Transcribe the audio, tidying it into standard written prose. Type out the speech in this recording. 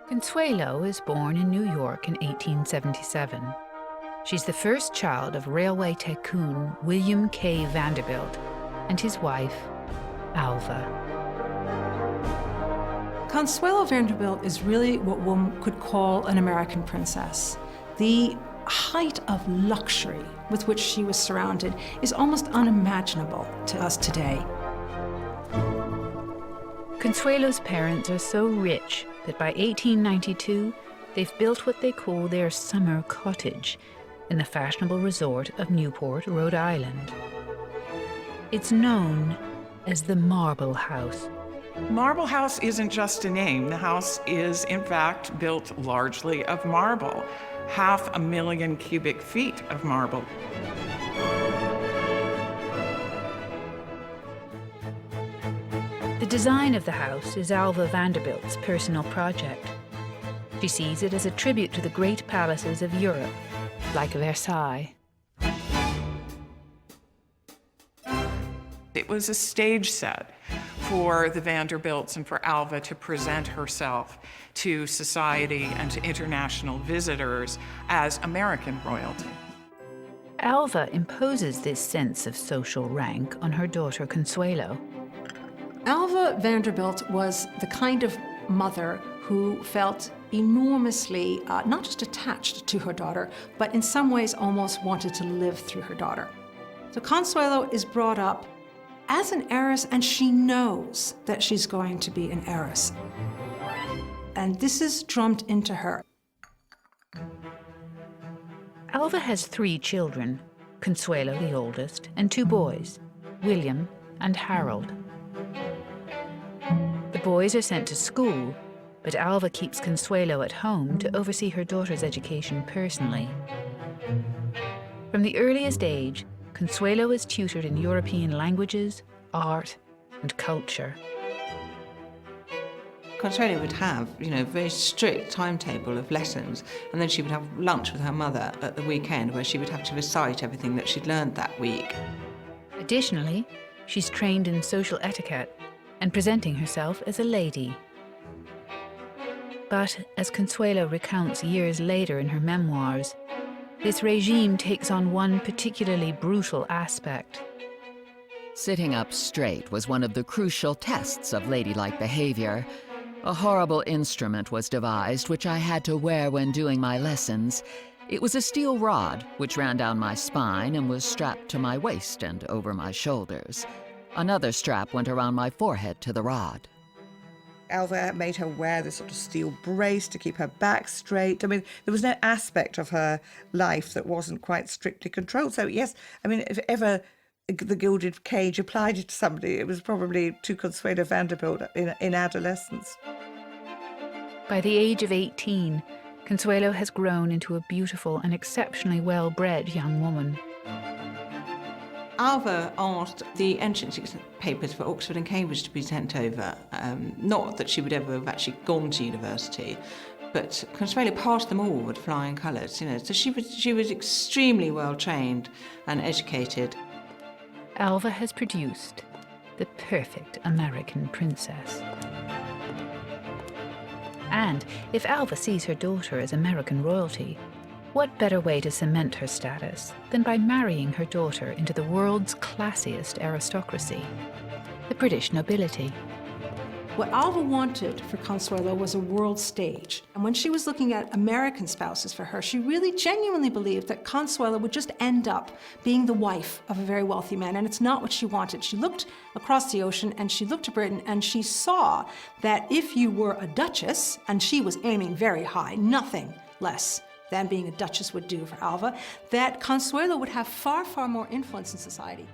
Consuelo is born in New York in 1877. She's the first child of railway tycoon William K. Vanderbilt and his wife, Alva. Consuelo Vanderbilt is really what one could call an American princess. The height of luxury with which she was surrounded is almost unimaginable to us today. Consuelo's parents are so rich that by 1892, they've built what they call their summer cottage in the fashionable resort of Newport, Rhode Island. It's known as the Marble House. Marble House isn't just a name. The house is, in fact, built largely of marble, 500,000 cubic feet of marble. The design of the house is Alva Vanderbilt's personal project. She sees it as a tribute to the great palaces of Europe, like Versailles. It was a stage set for the Vanderbilts and for Alva to present herself to society and to international visitors as American royalty. Alva imposes this sense of social rank on her daughter Consuelo. Alva Vanderbilt was the kind of mother who felt enormously, not just attached to her daughter, but in some ways almost wanted to live through her daughter. So Consuelo is brought up as an heiress, and she knows that she's going to be an heiress. And this is drummed into her. Alva has 3 children, Consuelo the oldest, and 2 boys, William and Harold. The boys are sent to school, but Alva keeps Consuelo at home to oversee her daughter's education personally. From the earliest age, Consuelo is tutored in European languages, art, and culture. Consuelo would have, a very strict timetable of lessons, and then she would have lunch with her mother at the weekend where she would have to recite everything that she'd learned that week. Additionally, she's trained in social etiquette and presenting herself as a lady. But as Consuelo recounts years later in her memoirs, this regime takes on one particularly brutal aspect. Sitting up straight was one of the crucial tests of ladylike behavior. A horrible instrument was devised which I had to wear when doing my lessons. It was a steel rod which ran down my spine and was strapped to my waist and over my shoulders. Another strap went around my forehead to the rod. Alva made her wear this sort of steel brace to keep her back straight. I mean, there was no aspect of her life that wasn't quite strictly controlled. So yes, I mean, if ever the gilded cage applied it to somebody, it was probably to Consuelo Vanderbilt in adolescence. By the age of 18, Consuelo has grown into a beautiful and exceptionally well-bred young woman. Alva asked the entrance papers for Oxford and Cambridge to be sent over. Not that she would ever have actually gone to university, but Consuelo passed them all with flying colours. So she was extremely well trained and educated. Alva has produced the perfect American princess. And if Alva sees her daughter as American royalty, what better way to cement her status than by marrying her daughter into the world's classiest aristocracy, the British nobility? What Alva wanted for Consuelo was a world stage. And when she was looking at American spouses for her, she really genuinely believed that Consuelo would just end up being the wife of a very wealthy man, and it's not what she wanted. She looked across the ocean and she looked to Britain and she saw that if you were a duchess, and she was aiming very high, nothing less than being a duchess would do for Alva, that Consuelo would have far, far more influence in society.